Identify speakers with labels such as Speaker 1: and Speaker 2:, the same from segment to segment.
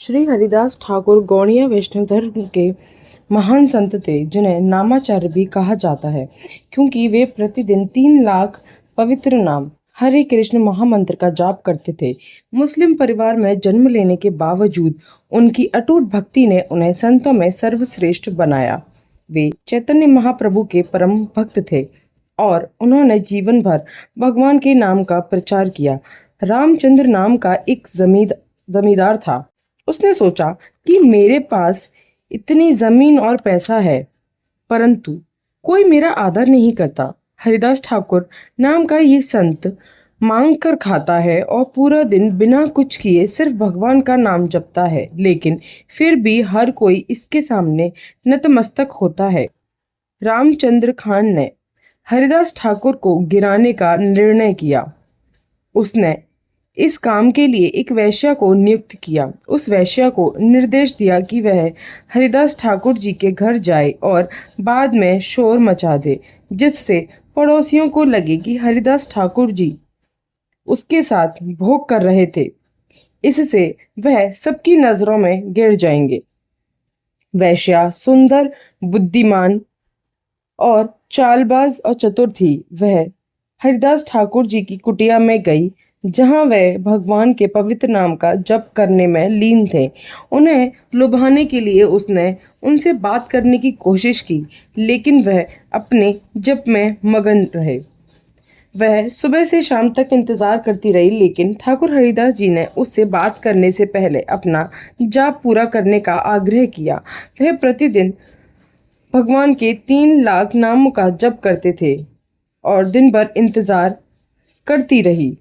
Speaker 1: श्री हरिदास ठाकुर गौड़िया वैष्णव धर्म के महान संत थे, जिन्हें नामाचार्य भी कहा जाता है, क्योंकि वे प्रतिदिन 3 लाख पवित्र नाम हरे कृष्ण महामंत्र का जाप करते थे। मुस्लिम परिवार में जन्म लेने के बावजूद उनकी अटूट भक्ति ने उन्हें संतों में सर्वश्रेष्ठ बनाया। वे चैतन्य महाप्रभु के परम भक्त थे और उन्होंने जीवन भर भगवान के नाम का प्रचार किया। रामचंद्र नाम का एक जमींदार था। उसने सोचा कि मेरे पास इतनी जमीन और पैसा है, परंतु कोई मेरा आदर नहीं करता। हरिदास ठाकुर नाम का ये संत मांग कर खाता है और पूरा दिन बिना कुछ किए सिर्फ भगवान का नाम जपता है, लेकिन फिर भी हर कोई इसके सामने नतमस्तक होता है। रामचंद्र खान ने हरिदास ठाकुर को गिराने का निर्णय किया। उसने इस काम के लिए एक वैश्या को नियुक्त किया। उस वैश्या को निर्देश दिया कि वह हरिदास ठाकुर जी के घर जाए और बाद में शोर मचा दे, जिससे पड़ोसियों को लगे कि हरिदास ठाकुर जी उसके साथ भोग कर रहे थे। इससे वह सबकी नज़रों में गिर जाएंगे। वैश्या सुंदर, बुद्धिमान और चालबाज और चतुर थी। वह हरिदास ठाकुर जी की कुटिया में गई, जहां वह भगवान के पवित्र नाम का जप करने में लीन थे। उन्हें लुभाने के लिए उसने उनसे बात करने की कोशिश की, लेकिन वह अपने जप में मगन रहे। वह सुबह से शाम तक इंतजार करती रही, लेकिन ठाकुर हरिदास जी ने उससे बात करने से पहले अपना जाप पूरा करने का आग्रह किया। वह प्रतिदिन भगवान के 3 लाख नामों का जप करते थे और दिन भर इंतजार करती रही।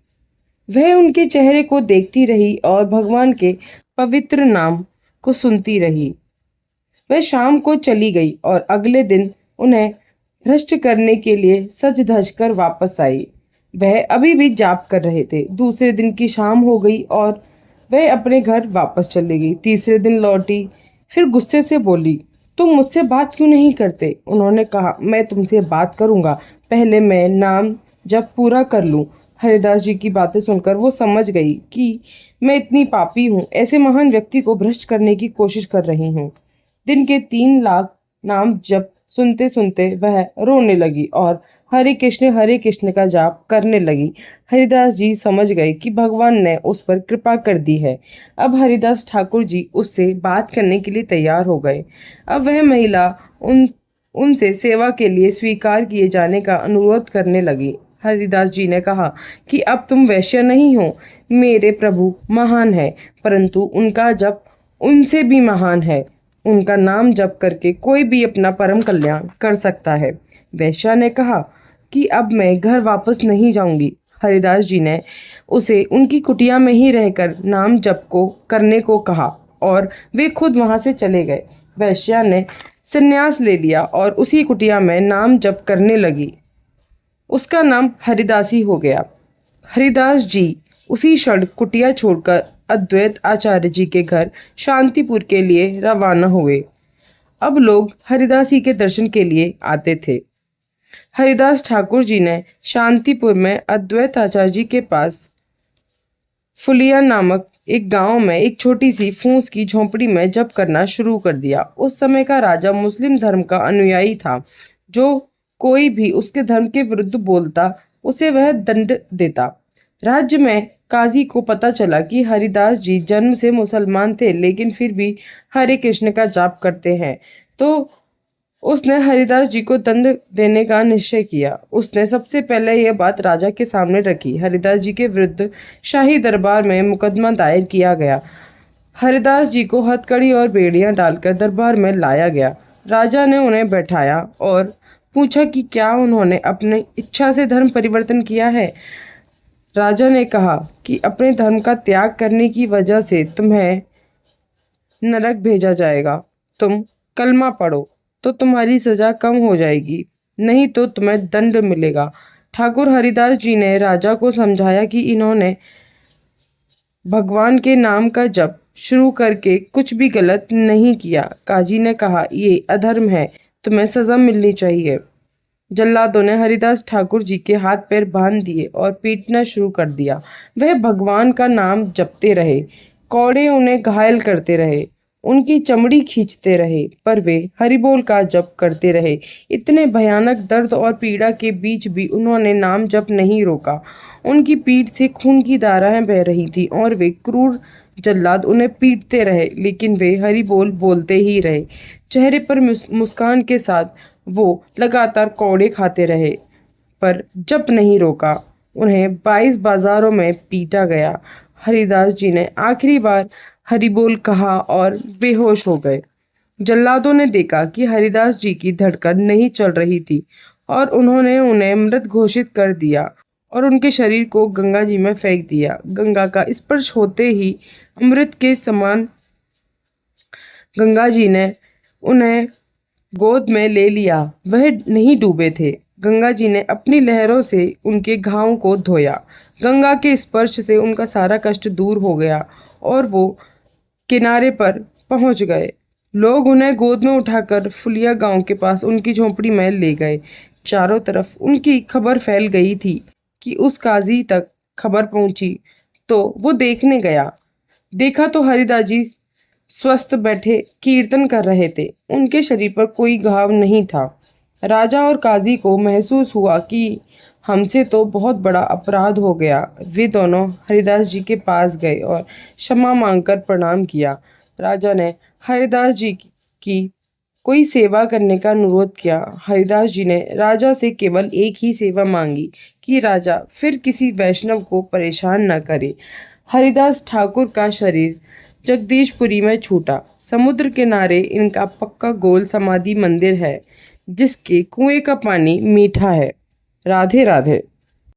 Speaker 1: वह उनके चेहरे को देखती रही और भगवान के पवित्र नाम को सुनती रही। वह शाम को चली गई और अगले दिन उन्हें भ्रष्ट करने के लिए सज धज कर वापस आई। वह अभी भी जाप कर रहे थे। दूसरे दिन की शाम हो गई और वह अपने घर वापस चली गई। तीसरे दिन लौटी, फिर गुस्से से बोली, तुम मुझसे बात क्यों नहीं करते? उन्होंने कहा, मैं तुमसे बात करूंगा, पहले मैं नाम जब पूरा कर लूं। हरिदास जी की बातें सुनकर वो समझ गई कि मैं इतनी पापी हूँ, ऐसे महान व्यक्ति को भ्रष्ट करने की कोशिश कर रही हूँ। दिन के 3 लाख नाम जप सुनते सुनते वह रोने लगी और हरे कृष्ण का जाप करने लगी। हरिदास जी समझ गए कि भगवान ने उस पर कृपा कर दी है। अब हरिदास ठाकुर जी उससे बात करने के लिए तैयार हो गए। अब वह महिला उनसे सेवा के लिए स्वीकार किए जाने का अनुरोध करने लगी। हरिदास जी ने कहा कि अब तुम वैश्य नहीं हो, मेरे प्रभु महान है, परंतु उनका जप उनसे भी महान है। उनका नाम जप करके कोई भी अपना परम कल्याण कर सकता है। वैश्या ने कहा कि अब मैं घर वापस नहीं जाऊंगी। हरिदास जी ने उसे उनकी कुटिया में ही रहकर नाम जप को करने को कहा और वे खुद वहां से चले गए। वैश्या ने संन्यास ले लिया और उसी कुटिया में नाम जप करने लगी। उसका नाम हरिदासी हो गया। हरिदास जी उसी क्षण कुटिया छोड़कर अद्वैत आचार्य जी के घर शांतिपुर के लिए रवाना हुए। अब लोग हरिदासी के दर्शन के लिए आते थे। हरिदास ठाकुर जी ने शांतिपुर में अद्वैत आचार्य जी के पास फुलिया नामक एक गांव में एक छोटी सी फूस की झोंपड़ी में जप करना शुरू कर दिया। उस समय का राजा मुस्लिम धर्म का अनुयायी था। जो कोई भी उसके धर्म के विरुद्ध बोलता, उसे वह दंड देता। राज्य में काजी को पता चला कि हरिदास जी जन्म से मुसलमान थे, लेकिन फिर भी हरे कृष्ण का जाप करते हैं, तो उसने हरिदास जी को दंड देने का निश्चय किया। उसने सबसे पहले यह बात राजा के सामने रखी। हरिदास जी के विरुद्ध शाही दरबार में मुकदमा दायर किया गया। हरिदास जी को हथकड़ी और बेड़ियां डालकर दरबार में लाया गया। राजा ने उन्हें बैठाया और पूछा कि क्या उन्होंने अपनी इच्छा से धर्म परिवर्तन किया है। राजा ने कहा कि अपने धर्म का त्याग करने की वजह से तुम्हें नरक भेजा जाएगा। तुम कलमा पढ़ो तो तुम्हारी सजा कम हो जाएगी, नहीं तो तुम्हें दंड मिलेगा। ठाकुर हरिदास जी ने राजा को समझाया कि इन्होंने भगवान के नाम का जप शुरू करके कुछ भी गलत नहीं किया। काजी ने कहा, ये अधर्म है, तुम्हें सजा मिलनी चाहिए। जल्लादों ने हरिदास ठाकुर जी के हाथ पैर बांध दिए और पीटना शुरू कर दिया। वह भगवान का नाम जपते रहे। कौड़े उन्हें घायल करते रहे, उनकी चमड़ी खींचते रहे, पर वे हरिबोल का जप करते रहे। इतने भयानक दर्द और पीड़ा के बीच भी उन्होंने नाम जप नहीं रोका। उनकी पीठ से खून की धाराएं बह रही थी और वे क्रूर जल्लाद उन्हें पीटते रहे, लेकिन वे हरिबोल बोलते ही रहे। चेहरे पर मुस्कान के साथ वो लगातार कौड़े खाते रहे, पर जप नहीं रोका। उन्हें 22 बाजारों में पीटा गया। हरिदास जी ने आखिरी बार हरिबोल कहा और बेहोश हो गए। जल्लादों ने देखा कि हरिदास जी की धड़कन नहीं चल रही थी और उन्होंने उन्हें मृत घोषित कर दिया और उनके शरीर को गंगा जी में फेंक दिया। गंगा का स्पर्श होते ही अमृत के समान गंगा जी ने उन्हें गोद में ले लिया। वह नहीं डूबे थे। गंगा जी ने अपनी लहरों से उनके घावों को धोया। गंगा के स्पर्श से उनका सारा कष्ट दूर हो गया और वो किनारे पर पहुंच गए। लोग उन्हें गोद में उठाकर फुलिया गांव के पास उनकी झोंपड़ी में ले गए। चारों तरफ उनकी खबर फैल गई थी कि उस काजी तक खबर पहुंची तो वो देखने गया। देखा तो हरिदास जी स्वस्थ बैठे कीर्तन कर रहे थे। उनके शरीर पर कोई घाव नहीं था। राजा और काजी को महसूस हुआ कि हमसे तो बहुत बड़ा अपराध हो गया। वे दोनों हरिदास जी के पास गए और क्षमा मांगकर प्रणाम किया। राजा ने हरिदास जी की कोई सेवा करने का अनुरोध किया। हरिदास जी ने राजा से केवल एक ही सेवा मांगी कि राजा फिर किसी वैष्णव को परेशान न करे। हरिदास ठाकुर का शरीर जगदीशपुरी में छूटा। समुद्र किनारे इनका पक्का गोल समाधि मंदिर है, जिसके कुएं का पानी मीठा है। राधे राधे।